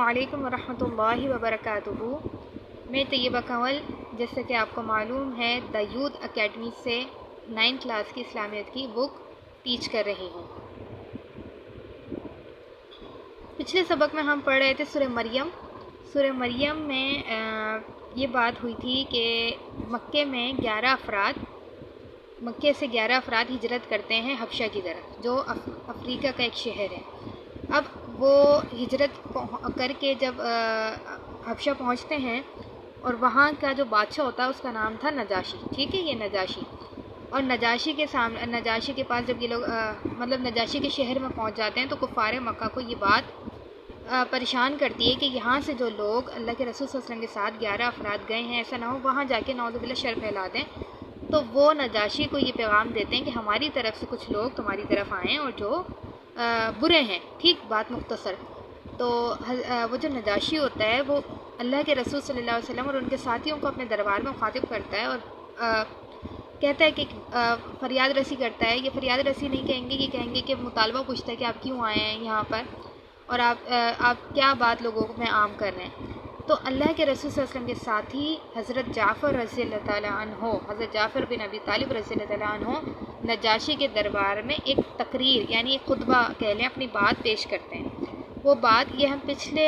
علیکم ورحمۃ اللہ وبرکاتہ۔ میں طیبہ کنول، جیسا کہ آپ کو معلوم ہے، دا یوتھ اکیڈمی سے 9 کلاس کی اسلامیت کی بک ٹیچ کر رہی ہوں۔ پچھلے سبق میں ہم پڑھ رہے تھے سورہ مریم۔ سورہ مریم میں یہ بات ہوئی تھی کہ مکے سے 11 افراد ہجرت کرتے ہیں حبشہ کی طرف، جو افریقہ کا ایک شہر ہے۔ اب وہ ہجرت کر کے جب حبشہ پہنچتے ہیں، اور وہاں کا جو بادشاہ ہوتا ہے اس کا نام تھا نجاشی، ٹھیک ہے، یہ نجاشی۔ اور نجاشی کے پاس جب یہ لوگ نجاشی کے شہر میں پہنچ جاتے ہیں تو کفار مکہ کو یہ بات پریشان کرتی ہے کہ یہاں سے جو لوگ اللہ کے رسول صلی اللہ علیہ وسلم کے ساتھ 11 افراد گئے ہیں، ایسا نہ ہو وہاں جا کے نعوذ باللہ شر پھیلا دیں۔ تو وہ نجاشی کو یہ پیغام دیتے ہیں کہ ہماری طرف سے کچھ لوگ تمہاری طرف آئیں اور جو برے ہیں، ٹھیک، بات مختصر۔ تو وہ جو نجاشی ہوتا ہے وہ اللہ کے رسول صلی اللہ علیہ وسلم اور ان کے ساتھیوں کو اپنے دربار میں مخاطب کرتا ہے اور کہتا ہے کہ فریاد رسی کرتا ہے۔ یہ فریاد رسی نہیں کہیں گے، یہ کہیں گے کہ مطالبہ پوچھتا ہے کہ آپ کیوں آئے ہیں یہاں پر، اور آپ کیا بات لوگوں میں عام کر رہے ہیں۔ تو اللہ کے رسول صلی اللہ علیہ وسلم کے ساتھی حضرت جعفر رضی اللہ تعالیٰ عنہ، حضرت جعفر بن ابی طالب رضی اللہ تعالیٰ عنہ نجاشی کے دربار میں ایک تقریر یعنی ایک خطبہ کہہ لیں، اپنی بات پیش کرتے ہیں۔ وہ بات یہ ہم پچھلے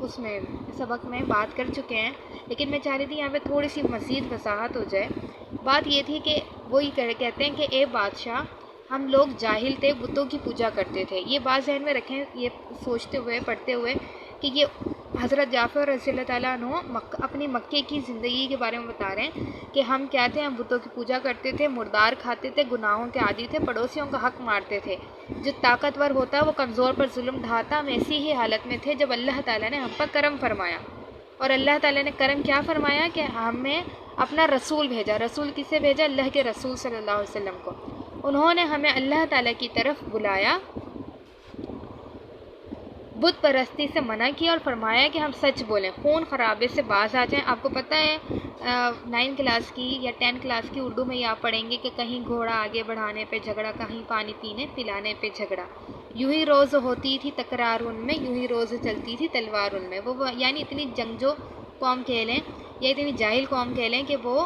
اس میں سبق میں بات کر چکے ہیں، لیکن میں چاہ رہی تھی یہاں پہ تھوڑی سی مزید وضاحت ہو جائے۔ بات یہ تھی کہ وہ یہ کہتے ہیں کہ اے بادشاہ، ہم لوگ جاہل تھے، بتوں کی پوجا کرتے تھے۔ یہ بات ذہن میں رکھیں، یہ سوچتے ہوئے پڑھتے ہوئے کہ یہ حضرت جعفر رضی اللہ تعالیٰ عنہ اپنی مکے کی زندگی کے بارے میں بتا رہے ہیں کہ ہم کیا تھے، ہم بتوں کی پوجا کرتے تھے، مردار کھاتے تھے، گناہوں کے عادی تھے، پڑوسیوں کا حق مارتے تھے، جو طاقتور ہوتا وہ کمزور پر ظلم ڈھاتا۔ ہم ایسی ہی حالت میں تھے جب اللہ تعالیٰ نے ہم پر کرم فرمایا، اور اللہ تعالیٰ نے کرم کیا فرمایا کہ ہمیں اپنا رسول بھیجا۔ رسول کسے بھیجا؟ اللہ کے رسول صلی اللہ علیہ وسلم کو۔ انہوں نے ہمیں اللہ تعالیٰ کی طرف بلایا، بت پرستی سے منع کیا اور فرمایا کہ ہم سچ بولیں، خون خرابے سے باز آ جائیں۔ آپ کو پتہ ہے 9 کلاس کی یا 10 کلاس کی اردو میں یہ آپ پڑھیں گے کہ کہیں گھوڑا آگے بڑھانے پہ جھگڑا، کہیں پانی پینے پلانے پہ جھگڑا، یوں ہی روز ہوتی تھی تکرار ان میں، یوں ہی روز چلتی تھی تلوار ان میں۔ وہ یعنی اتنی جنگجو قوم کہہ لیں یا اتنی جاہل قوم کہہ لیں کہ وہ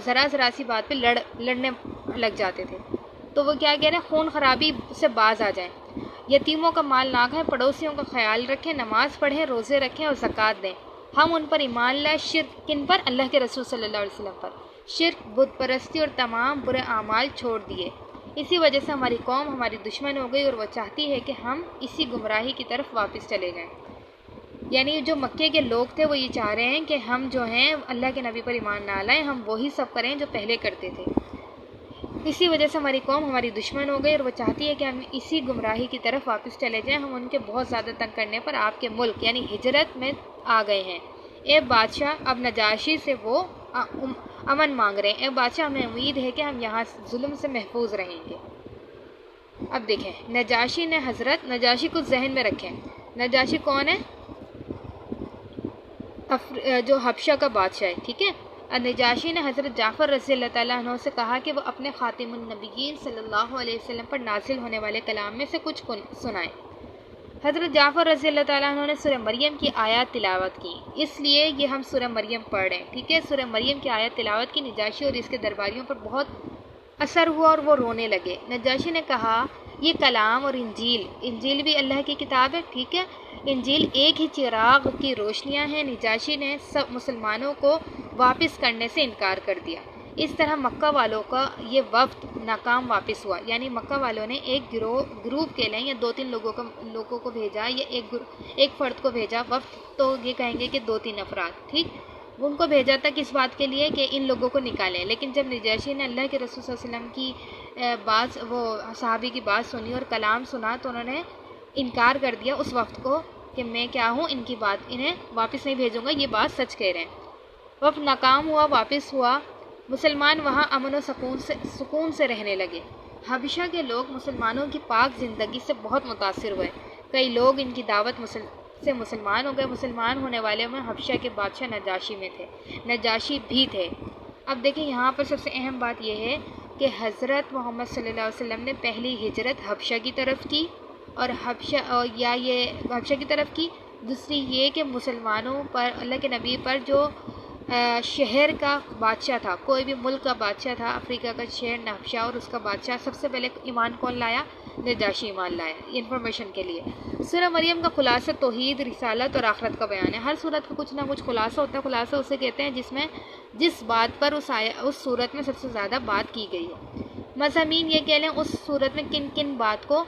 ذرا سی بات پہ لڑنے لگ جاتے تھے۔ تو وہ کیا کہہ رہے ہیں؟ خون خرابی سے باز آ جائیں، یتیموں کا مال نہ کھائیں، پڑوسیوں کا خیال رکھیں، نماز پڑھیں، روزے رکھیں اور زکوٰۃ دیں۔ ہم ان پر ایمان لائے، شرک کن پر؟ اللہ کے رسول صلی اللہ علیہ وسلم پر، شرک، بت پرستی اور تمام برے اعمال چھوڑ دیے۔ اسی وجہ سے ہماری قوم ہماری دشمن ہو گئی اور وہ چاہتی ہے کہ ہم اسی گمراہی کی طرف واپس چلے جائیں۔ یعنی جو مکے کے لوگ تھے وہ یہ چاہ رہے ہیں کہ ہم جو ہیں اللہ کے نبی پر ایمان نہ لائیں، ہم وہی سب کریں جو پہلے کرتے تھے۔ اسی وجہ سے ہماری قوم ہماری دشمن ہو گئی اور وہ چاہتی ہے کہ ہم اسی گمراہی کی طرف واپس چلے جائیں۔ ہم ان کے بہت زیادہ تنگ کرنے پر آپ کے ملک یعنی ہجرت میں آ گئے ہیں۔ اے بادشاہ، اب نجاشی سے وہ امن مانگ رہے ہیں۔ اے بادشاہ، ہمیں امید ہے کہ ہم یہاں ظلم سے محفوظ رہیں گے۔ اب دیکھیں، نجاشی کو ذہن میں رکھیں، نجاشی کون ہے؟ جو حبشہ کا بادشاہ ہے، ٹھیک ہے۔ نجاشی نے حضرت جعفر رضی اللہ تعالیٰ عنہ سے کہا کہ وہ اپنے خاتم النبیین صلی اللہ علیہ وسلم پر نازل ہونے والے کلام میں سے کچھ سنائیں۔ حضرت جعفر رضی اللہ تعالیٰ عنہ نے سورہ مریم کی آیات تلاوت کی، اس لیے یہ ہم سورہ مریم پڑھ رہے ہیں، ٹھیک ہے۔ سورہ مریم کی آیات تلاوت کی، نجاشی اور اس کے درباریوں پر بہت اثر ہوا اور وہ رونے لگے۔ نجاشی نے کہا، یہ کلام اور انجیل بھی اللہ کی کتاب ہے، ٹھیک ہے۔ انجیل ایک ہی چراغ کی روشنیاں ہیں۔ نجاشی نے سب مسلمانوں کو واپس کرنے سے انکار کر دیا۔ اس طرح مکہ والوں کا یہ وفد ناکام واپس ہوا، یعنی مکہ والوں نے ایک گروپ کہہ لیں یا 2-3 لوگوں کو بھیجا یا ایک فرد کو بھیجا، وفد تو یہ کہیں گے کہ 2-3 افراد، ٹھیک، ان کو بھیجا تھا کس بات کے لیے کہ ان لوگوں کو نکالیں۔ لیکن جب نجاشی نے اللہ کے رسول صلی اللہ علیہ وسلم کی وہ صحابی کی بات سنی اور کلام سنا تو انہوں نے انکار کر دیا اس وقت کو کہ میں کیا ہوں، ان کی بات انہیں واپس نہیں بھیجوں گا، یہ بات سچ کہہ رہے ہیں۔ وفد ناکام ہوا، واپس ہوا، مسلمان وہاں امن و سکون سے رہنے لگے۔ حبشہ کے لوگ مسلمانوں کی پاک زندگی سے بہت متاثر ہوئے، کئی لوگ ان کی دعوت سے مسلمان ہو گئے۔ مسلمان ہونے والے میں حبشہ کے بادشاہ نجاشی بھی تھے۔ اب دیکھیں یہاں پر سب سے اہم بات یہ ہے کہ حضرت محمد صلی اللہ علیہ وسلم نے پہلی ہجرت حبشہ کی طرف کی اور حبشہ یا یہ حبشہ کی طرف کی، دوسری یہ کہ مسلمانوں پر، اللہ کے نبی پر جو شہر کا بادشاہ تھا، کوئی بھی ملک کا بادشاہ تھا، افریقہ کا شہر حبشہ، اور اس کا بادشاہ سب سے پہلے ایمان کون لایا؟ نجاشی ایمان لایا، انفارمیشن کے لیے۔ سورہ مریم کا خلاصہ توحید، رسالت اور آخرت کا بیان ہے۔ ہر صورت کا کچھ نہ کچھ خلاصہ ہوتا ہے، خلاصہ اسے کہتے ہیں جس میں جس بات پر اس صورت میں سب سے زیادہ بات کی گئی ہے۔ مضامین یہ کہہ لیں اس صورت میں کن کن بات کو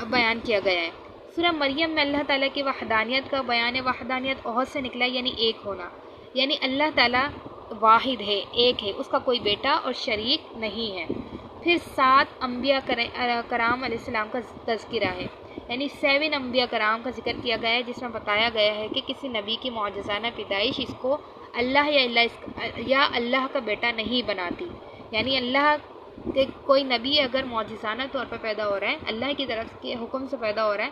بیان کیا گیا ہے۔ سورہ مریم میں اللہ تعالیٰ کی وحدانیت کا بیان ہے۔ وحدانیت عہد سے نکلا یعنی ایک ہونا، یعنی اللہ تعالیٰ واحد ہے، ایک ہے، اس کا کوئی بیٹا اور شریک نہیں ہے۔ پھر 7 انبیاء کرام علیہ السلام کا تذکرہ ہے، یعنی 7 انبیاء کرام کا ذکر کیا گیا ہے، جس میں بتایا گیا ہے کہ کسی نبی کی معجزانہ پیدائش اس کو اللہ یا اللہ کا بیٹا نہیں بناتی، یعنی اللہ کہ کوئی نبی اگر معجزانہ طور پر پیدا ہو رہا ہے، اللہ کی طرف کے حکم سے پیدا ہو رہا ہے،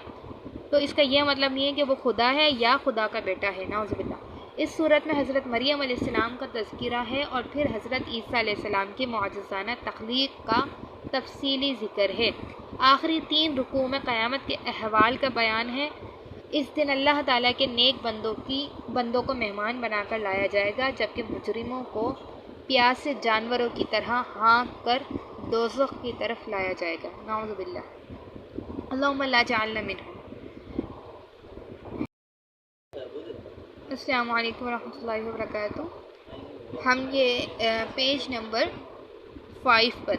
تو اس کا یہ مطلب نہیں ہے کہ وہ خدا ہے یا خدا کا بیٹا ہے، نعوذ باللہ۔ اس صورت میں حضرت مریم علیہ السلام کا تذکرہ ہے، اور پھر حضرت عیسیٰ علیہ السلام کی معجزانہ تخلیق کا تفصیلی ذکر ہے۔ آخری 3 رکوع میں قیامت کے احوال کا بیان ہے۔ اس دن اللہ تعالیٰ کے نیک بندوں کو مہمان بنا کر لایا جائے گا، جبکہ مجرموں کو پیاسے جانوروں کی طرح ہانک کر دوزخ کی طرف لایا جائے گا، نعوذ باللہ۔ اللہم لا جعلنا منہم۔ السلام علیکم ورحمۃ اللہ وبرکاتہ۔ ہم یہ پیج نمبر 5 پر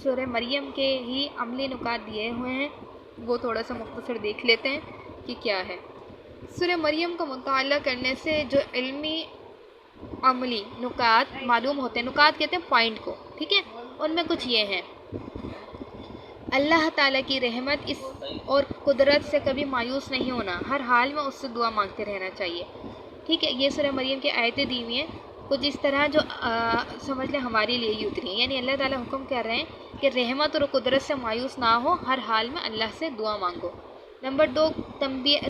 سورہ مریم کے ہی عملی نکات دیے ہوئے ہیں، وہ تھوڑا سا مختصر دیکھ لیتے ہیں کہ کیا ہے۔ سورہ مریم کا مطالعہ کرنے سے جو علمی عملی نکات معلوم ہوتے ہیں، نکات کہتے ہیں پوائنٹ کو، ٹھیک ہے، ان میں کچھ یہ ہیں۔ اللہ تعالیٰ کی رحمت اور قدرت سے کبھی مایوس نہیں ہونا، ہر حال میں اس سے دعا مانگتے رہنا چاہیے، ٹھیک ہے۔ یہ سورہ مریم کی آیتیں دی ہوئی ہیں کچھ اس طرح جو سمجھ لیں ہمارے لیے ہی اتری ہیں، یعنی اللہ تعالیٰ حکم کر رہے ہیں کہ رحمت اور قدرت سے مایوس نہ ہو، ہر حال میں اللہ سے دعا مانگو۔ نمبر 2،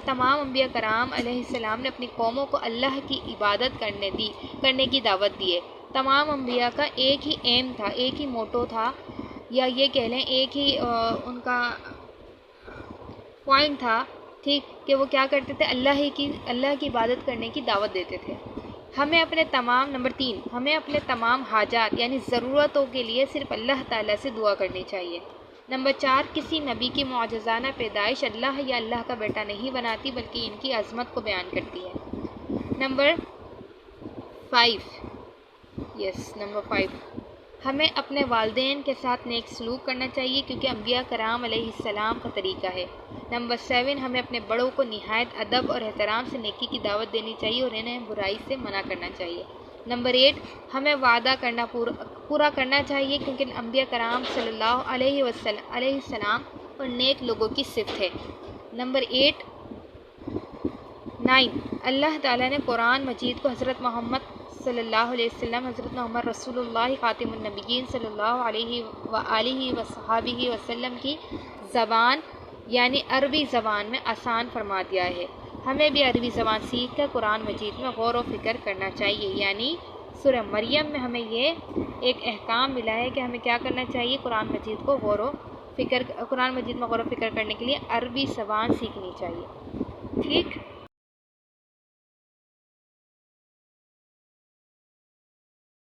تمام انبیاء کرام علیہ السلام نے اپنی قوموں کو اللہ کی عبادت کرنے کی دعوت دی ہے۔ تمام انبیاء کا ایک ہی ایم تھا، ایک ہی موٹو تھا، یا یہ کہہ لیں ایک ہی ان کا پوائنٹ تھا، ٹھیک، کہ وہ کیا کرتے تھے؟ اللہ کی عبادت کرنے کی دعوت دیتے تھے۔ نمبر 3، ہمیں اپنے تمام حاجات یعنی ضرورتوں کے لیے صرف اللہ تعالیٰ سے دعا کرنی چاہیے۔ نمبر 4، کسی نبی کی معجزانہ پیدائش اللہ یا اللہ کا بیٹا نہیں بناتی، بلکہ ان کی عظمت کو بیان کرتی ہے۔ نمبر 5، ہمیں اپنے والدین کے ساتھ نیک سلوک کرنا چاہیے، کیونکہ انبیاء کرام علیہ السلام کا طریقہ ہے۔ نمبر 7، ہمیں اپنے بڑوں کو نہایت ادب اور احترام سے نیکی کی دعوت دینی چاہیے اور انہیں برائی سے منع کرنا چاہیے۔ نمبر 8، ہمیں وعدہ کرنا پورا کرنا چاہیے، کیونکہ انبیاء کرام صلی اللہ علیہ السلام اور نیک لوگوں کی صفت ہے۔ نمبر 9، اللہ تعالیٰ نے قرآن مجید کو حضرت محمد صلی اللہ علیہ وسلم، حضرت محمد رسول اللہ خاتم النبیین صلی اللہ علیہ وآلہ وصحبہ وسلم کی زبان یعنی عربی زبان میں آسان فرما دیا ہے۔ ہمیں بھی عربی زبان سیکھ کر قرآن مجید میں غور و فکر کرنا چاہیے، یعنی سورہ مریم میں ہمیں یہ ایک احکام ملا ہے کہ ہمیں کیا کرنا چاہیے؟ قرآن مجید میں غور و فکر کرنے کے لیے عربی زبان سیکھنی چاہیے، ٹھیک۔